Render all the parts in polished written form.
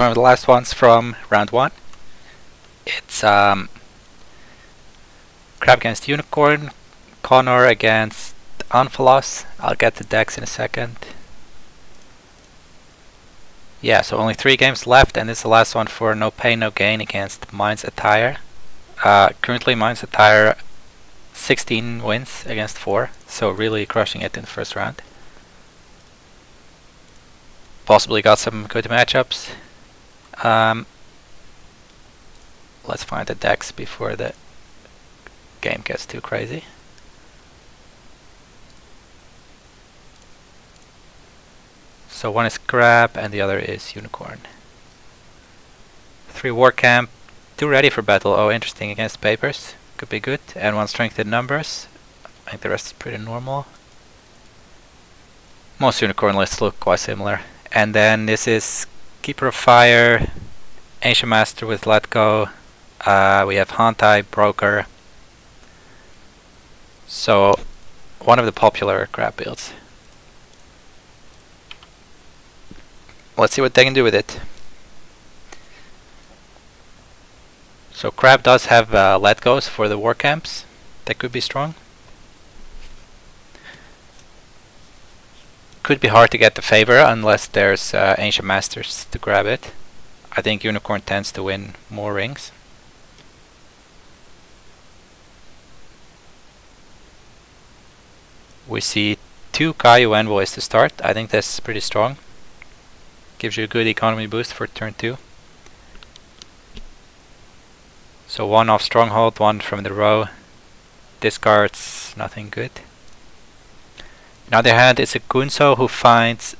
One of the last ones from round 1. It's Crab against Unicorn, Connor against Anfalas. I'll get the decks in a second. Yeah, so only 3 games left, and this is the last one for No Pain No Gain against Mine's Attire. Currently Mine's Attire 16 wins against 4, so really crushing it in the first round. Possibly got some good matchups. Let's find the decks before the game gets too crazy. So one is Crab and the other is Unicorn. 3 War Camp, 2 Ready for Battle. Oh, interesting, against Papers. Could be good. And 1 Strength in Numbers. I think the rest is pretty normal. Most Unicorn lists look quite similar. And then this is Keeper of Fire, Ancient Master with Let Go. We have Hantai, Broker. So, one of the popular Crab builds. Let's see what they can do with it. So Crab does have Let Goes for the War Camps. That could be strong. Could be hard to get the favor unless there's Ancient Masters to grab it. I think Unicorn tends to win more rings. We see 2 Kaiju Envoys to start. I think that's pretty strong. Gives you a good economy boost for turn 2. So 1 off Stronghold, 1 from the row. Discards nothing good. On the other hand, it's a Gunso who finds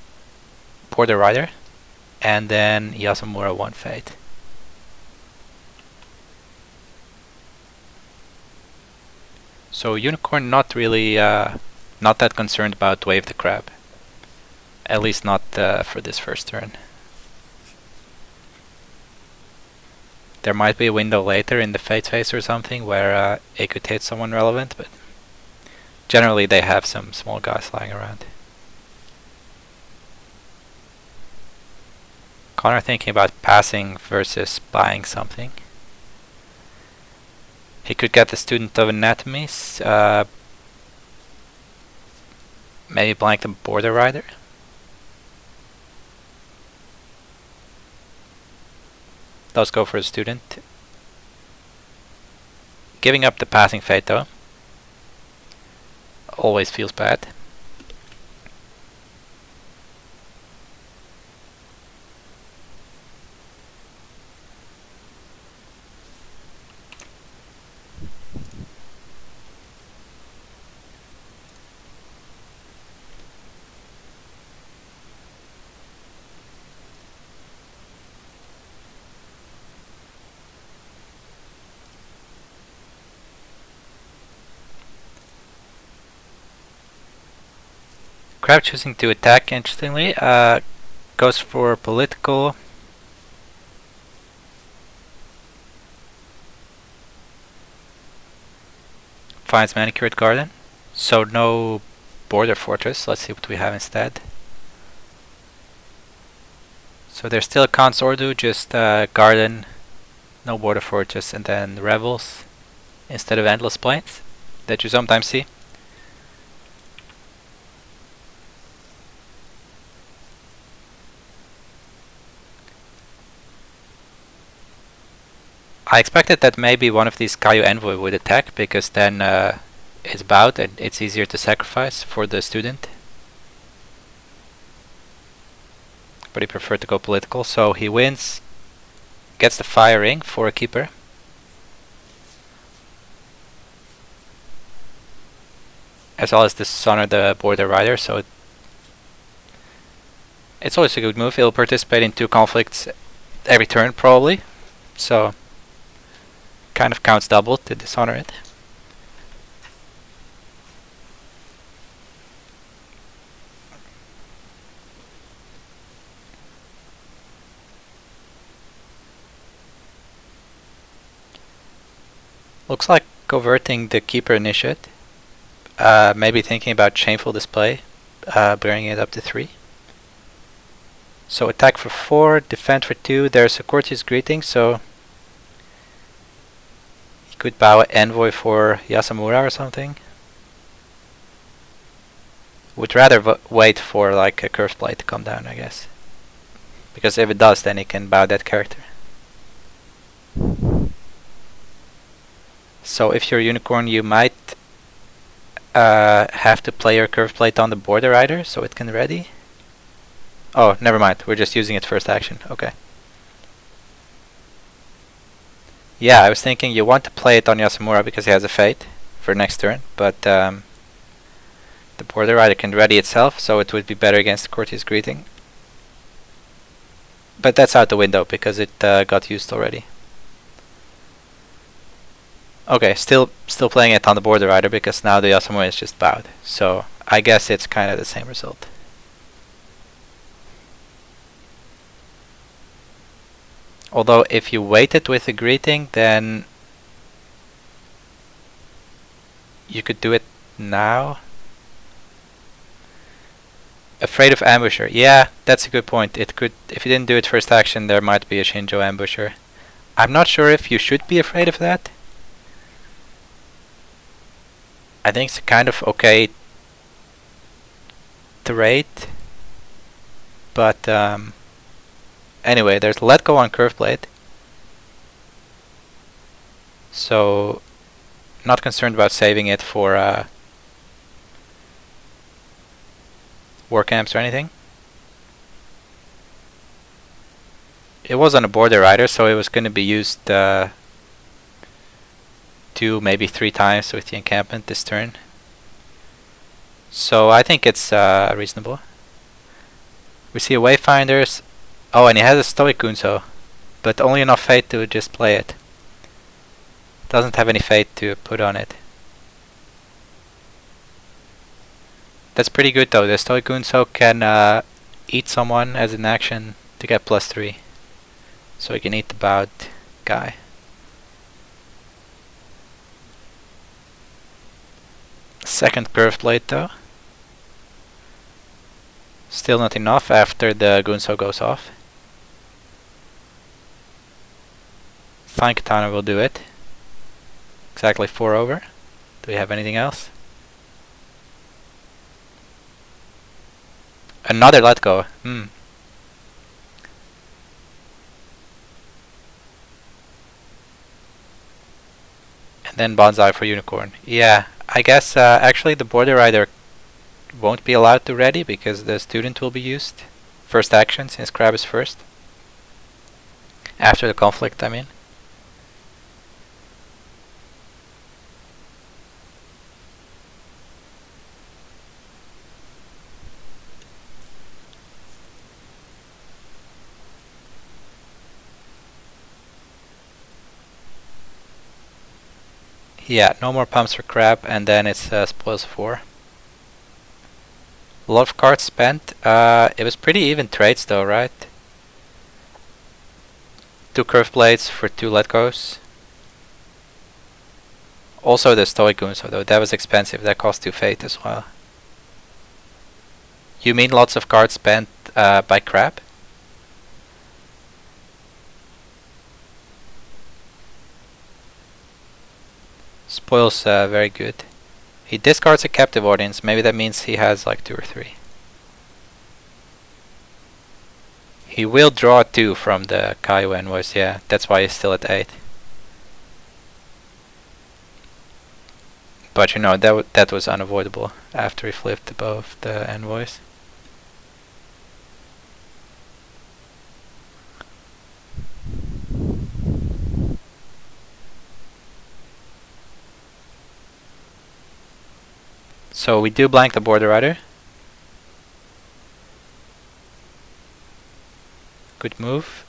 Border Rider, and then Yasumura 1 Fate. So Unicorn not really, not that concerned about Wave the Crab. At least not for this first turn. There might be a window later in the Fate phase or something where it could hit someone relevant, but generally they have some small guys lying around. Connor thinking about passing versus buying something. He could get the Student of Anatomies, maybe blank the Border Rider. Does go for a Student. Giving up the passing Fate though. Always feels bad. Crab choosing to attack, interestingly, goes for political. Finds Manicured Garden. So no Border Fortress. Let's see what we have instead. So there's still Khan's Ordu, just Garden, no Border Fortress, and then Rebels instead of Endless Plains that you sometimes see. I expected that maybe one of these Kaiju Envoy would attack, because then it's bowed and it's easier to sacrifice for the Student. But he preferred to go political, so he wins, gets the Fire Ring for a Keeper. As well as Dishonor the Border Rider, so it's always a good move. He'll participate in 2 conflicts every turn probably, so kind of counts double to dishonor it. Looks like converting the Keeper Initiate. Maybe thinking about Shameful Display, bringing it up to 3. So attack for 4, defend for 2. There's a courteous greeting, so he could bow envoy for Yasamura or something. Would rather wait for like a curse blade to come down, I guess. Because if it does, then he can bow that character. So if you're Unicorn, you might have to play your curve plate on the border rider so it can ready. Oh, never mind. We're just using it first action. Okay. Yeah, I was thinking you want to play it on Yasamura because he has a fate for next turn, but the border rider can ready itself, so it would be better against Courteous Greeting. But that's out the window because it got used already. Okay, still playing it on the border rider because now the Yasamura is just bowed. So I guess it's kind of the same result. Although if you waited with the greeting, then you could do it now. Afraid of ambusher. Yeah, that's a good point. It could, if you didn't do it first action, there might be a Shinjo ambusher. I'm not sure if you should be afraid of that. I think it's kind of okay to rate, but anyway, there's let go on curve blade, so not concerned about saving it for war camps or anything. It was on a border rider, so it was going to be used 2, maybe 3 times with the encampment this turn. So I think it's reasonable. We see a Wayfinders. Oh, and he has a Stoic Gunso, but only enough fate to just play it. Doesn't have any fate to put on it. That's pretty good though. The Stoic Gunso can eat someone as an action to get +3. So he can eat the bowed guy. Second curved blade though. Still not enough after the Gunso goes off. Fine Katana will do it. Exactly 4 over. Do we have anything else? Another let go. And then Bonsai for Unicorn. Yeah, I guess actually the border rider won't be allowed to ready because the student will be used. First action, since Crab is first. After the conflict, I mean. Yeah, no more pumps for Crab, and then it's spoils 4. A lot of cards spent. It was pretty even trades though, right? 2 curve blades for 2 let goes. Also the Stoic Gunso though, that was expensive, that cost 2 fate as well. You mean lots of cards spent by Crab? Spoils very good. He discards a captive audience, maybe that means he has like 2 or 3. He will draw 2 from the Kaiwa invoice, yeah, that's why he's still at 8. But you know, that was unavoidable after he flipped above the envoys. So we do blank the border rider. Good move.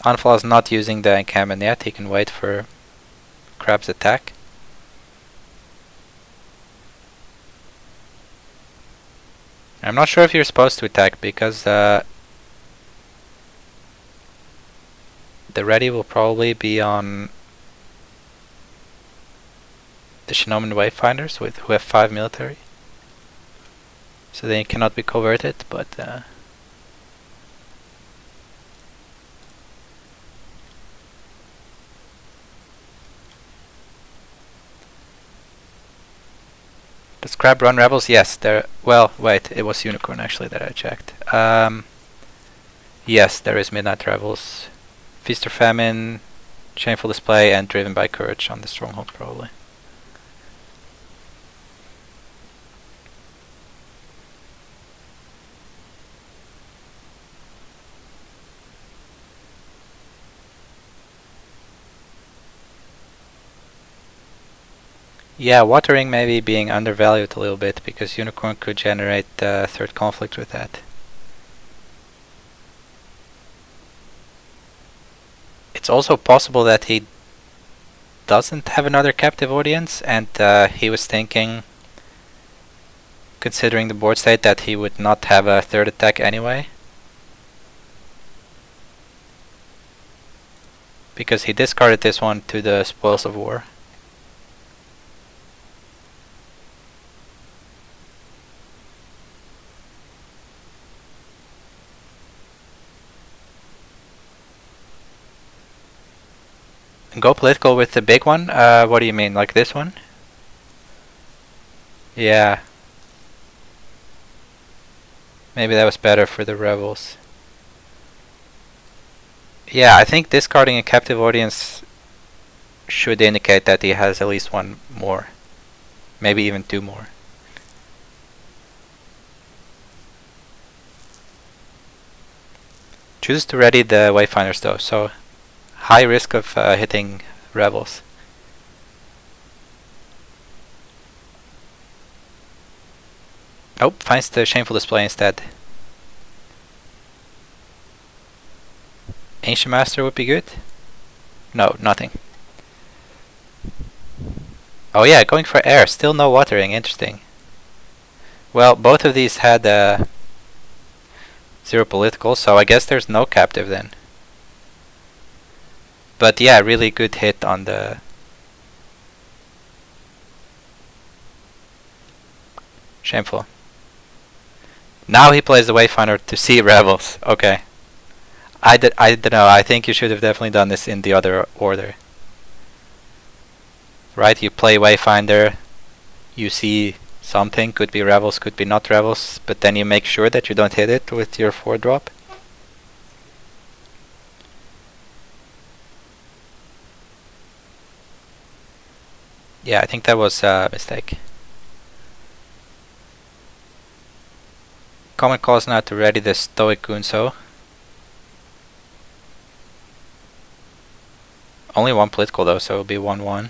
Anfalas not using the encampment yet, he can wait for Crab's attack. I'm not sure if you're supposed to attack because the ready will probably be on the the Shinomen Wayfinders who have 5 military. So they cannot be converted, but does Crab run rebels? Yes, there. Well, wait, it was Unicorn actually that I checked. Yes, there is Midnight Rebels, Feast or Famine, Shameful Display, and Driven by Courage on the Stronghold probably. Yeah, watering maybe being undervalued a little bit because Unicorn could generate third conflict with that. It's also possible that he doesn't have another captive audience and he was thinking, considering the board state, that he would not have a third attack anyway. Because he discarded this one to the Spoils of War. Go political with the big one? What do you mean, like this one? Yeah. Maybe that was better for the rebels. Yeah, I think discarding a captive audience should indicate that he has at least one more. Maybe even 2 more. Choose to ready the Wayfinders though, so high risk of hitting rebels. Oh, finds the Shameful Display instead. Ancient Master would be good? No, nothing. Oh yeah, going for air, still no watering, interesting. Well, both of these had 0 political, so I guess there's no captive then. But yeah, really good hit on the Shameful. Now he plays the Wayfinder to see rebels. Okay. I don't know, I think you should have definitely done this in the other order. Right, you play Wayfinder, you see something, could be rebels, could be not rebels, but then you make sure that you don't hit it with your 4-drop. Yeah, I think that was a mistake. Common calls now to ready the Stoic Gunso. Only 1 political though, so it'll be 1-1.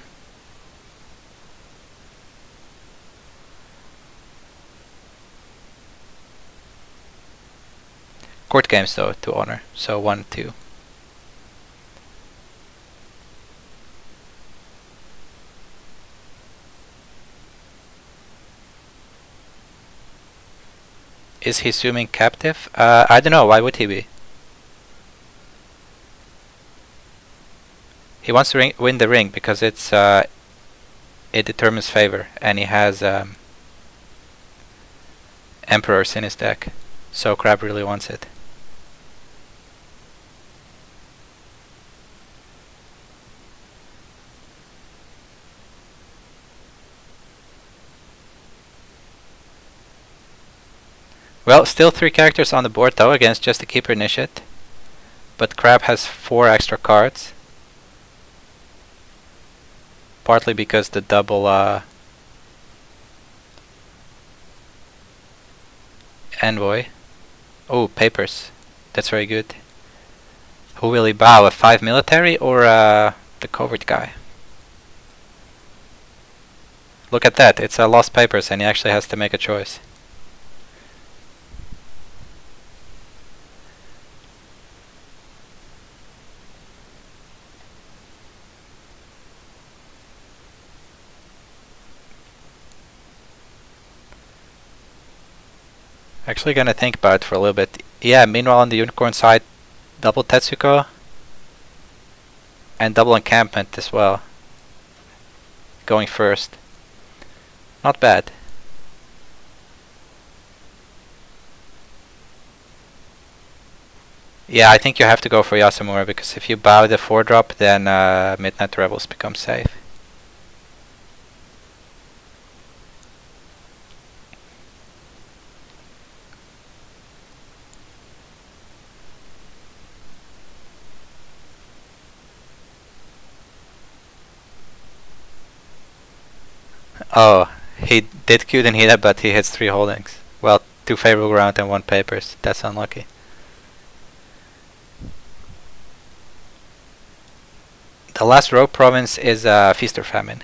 Court games though, to honor, so 1-2. Is he assuming captive? I don't know, why would he be? He wants to win the ring because it's it determines favor, and he has Emperors in his deck, so Crab really wants it. Well, still 3 characters on the board though against just a Keeper Initiate. But Crab has 4 extra cards. Partly because the double Envoy. Oh, papers. That's very good. Who will he bow? A 5 military or the covert guy? Look at that, it's lost papers and he actually has to make a choice. Actually gonna think about it for a little bit. Yeah, meanwhile on the Unicorn side, double Tetsuko and double encampment as well. Going first. Not bad. Yeah, I think you have to go for Yasamura, because if you bow the 4-drop, then Midnight Rebels become safe. Oh, he did Q then hit, but he hits 3 holdings. Well, 2 favorable ground and 1 papers. That's unlucky. The last row province is Feast or Famine,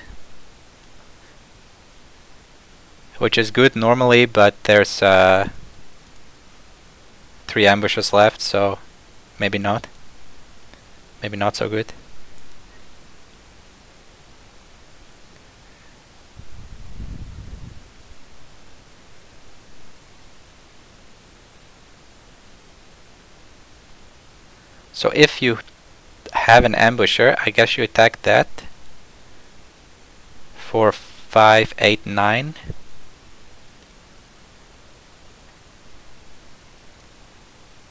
which is good normally, but there's 3 ambushes left, so maybe not. Maybe not so good. So if you have an ambusher, I guess you attack that for 5, 8, 9.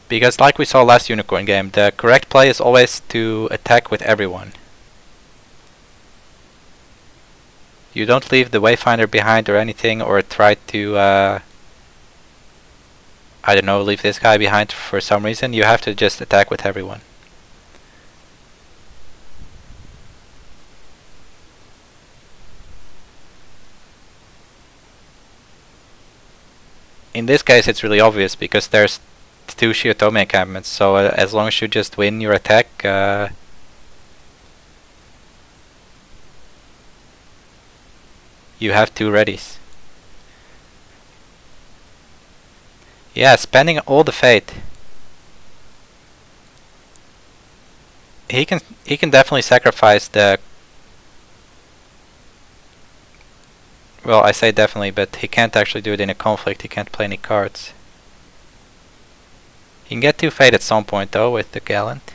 Because like we saw last Unicorn game, the correct play is always to attack with everyone. You don't leave the Wayfinder behind or anything, or try to, I don't know, leave this guy behind for some reason. You have to just attack with everyone. In this case it's really obvious, because there's 2 Shiotome encampments, so as long as you just win your attack, you have 2 readies. Yeah, spending all the fate. He can definitely sacrifice the... Well, I say definitely, but he can't actually do it in a conflict. He can't play any cards. He can get 2 fate at some point though with the Gallant.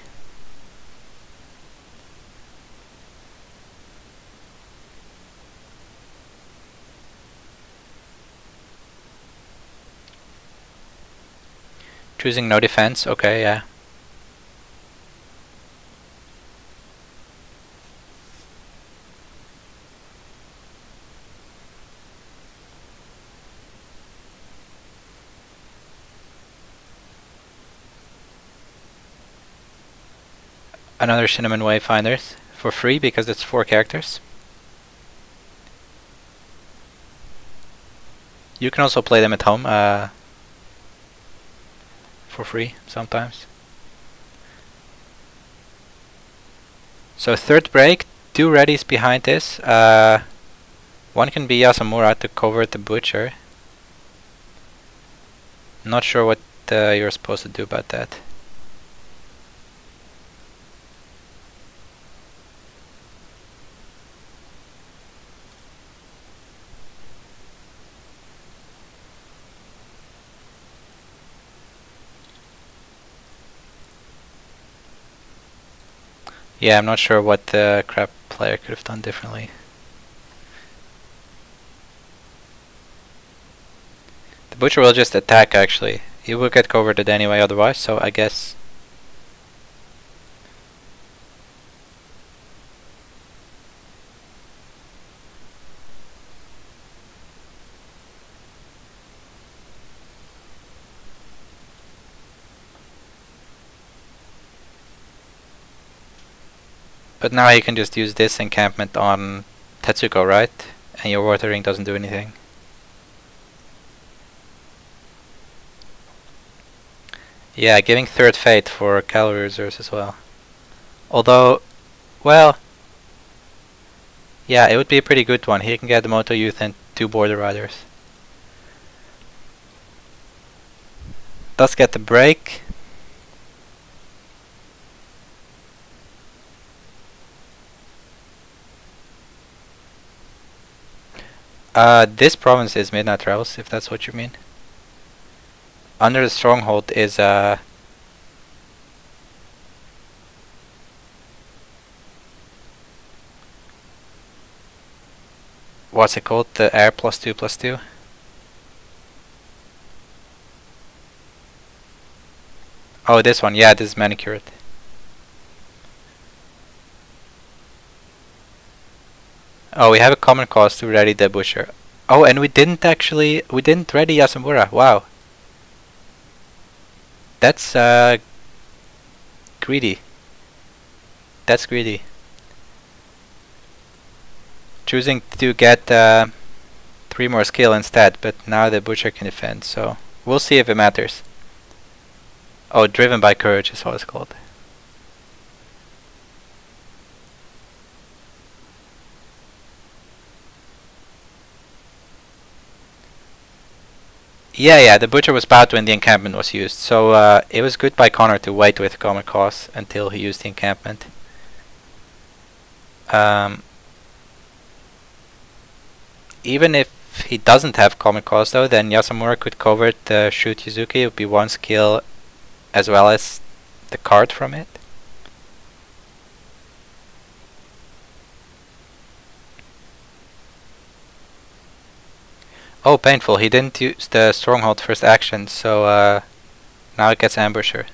Choosing no defense, okay, yeah. Another Cinnamon Wayfinders for free, because it's 4 characters. You can also play them at home for free sometimes. So 3rd break, 2 readies behind this. One can be Yasamura to cover the Butcher. Not sure what you're supposed to do about that. Yeah, I'm not sure what the crap player could have done differently. The Butcher will just attack actually. He will get covered anyway otherwise, so I guess... But now he can just use this encampment on Tetsuko, right? And your watering doesn't do anything. Yeah, giving 3rd fate for cavalry reserves as well. Although, well... Yeah, it would be a pretty good one. He can get the Moto Youth and 2 Border Riders. Does get the break. This province is Midnight Rebels, if that's what you mean. Under the stronghold is what's it called? The air +2/+2. Oh, this one. Yeah, this is manicured. Oh, we have a common cause to ready the butcher. Oh, and we didn't ready Yasumura. Wow. That's greedy. That's greedy. Choosing to get 3 more skill instead, but now the butcher can defend, so we'll see if it matters. Oh, driven by courage is what it's called. Yeah, the butcher was bad when the encampment was used, so it was good by Connor to wait with common cause until he used the encampment. Even if he doesn't have common cause though, then Yasumura could cover the shoot Yuzuki. It would be 1 skill as well as the card from it. Oh, painful. He didn't use the stronghold first action, so now it gets ambusher.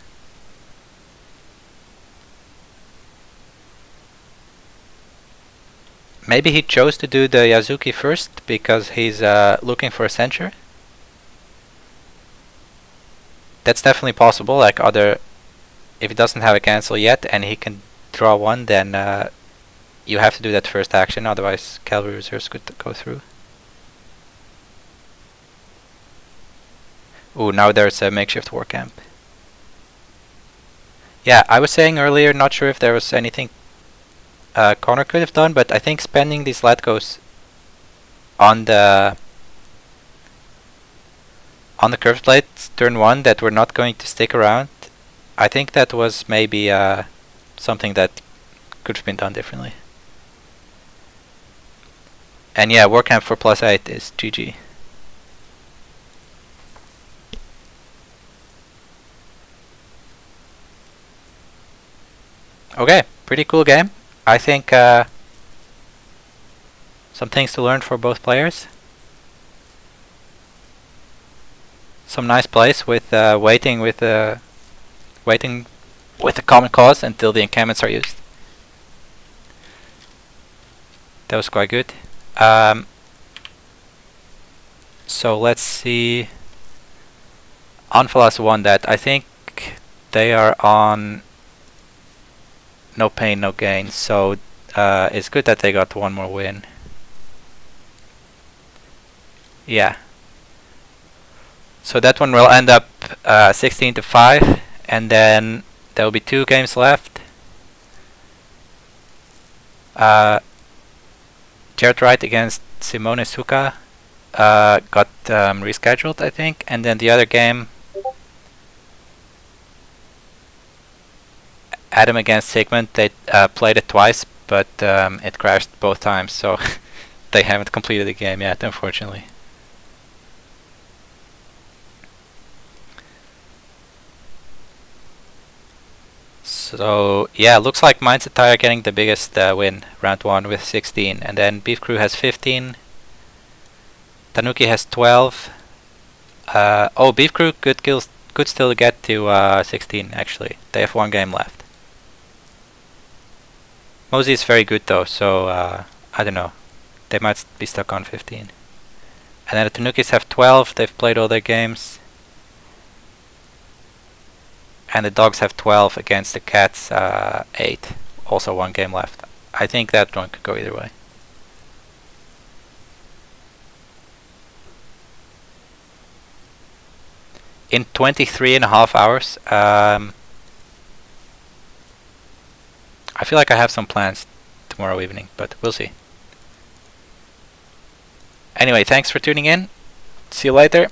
Maybe he chose to do the Yazuki first because he's looking for a censure. That's definitely possible. Like if he doesn't have a cancel yet and he can draw 1, then you have to do that first action. Otherwise, cavalry reserves could go through. Ooh, now there's a makeshift war camp. Yeah, I was saying earlier, not sure if there was anything Connor could have done, but I think spending these Letgos on the curved plates turn 1 that were not going to stick around, I think that was maybe something that could have been done differently. And yeah, war camp for +8 is GG. Okay, pretty cool game. I think some things to learn for both players. Some nice plays with waiting with the common cause until the encampments are used. That was quite good. So let's see. Anfalas won that. I think they are on no pain, no gain. So it's good that they got 1 more win. Yeah. So that one will end up 16-5, and then there will be 2 games left. Jared Wright against Simone Suka got rescheduled, I think, and then the other game, Adam against Sigmund, they played it twice, but it crashed both times, so they haven't completed the game yet, unfortunately. So yeah, looks like mine's Attire getting the biggest win, round 1 with 16, and then Beef Crew has 15. Tanuki has 12. Oh, Beef Crew could still get to 16 actually. They have 1 game left. Mosey is very good though, so I don't know. They might be stuck on 15. And then the Tanukis have 12. They've played all their games. And the dogs have 12 against the cats 8. Also 1 game left. I think that one could go either way. In 23.5 hours, I feel like I have some plans tomorrow evening, but we'll see. Anyway, thanks for tuning in. See you later.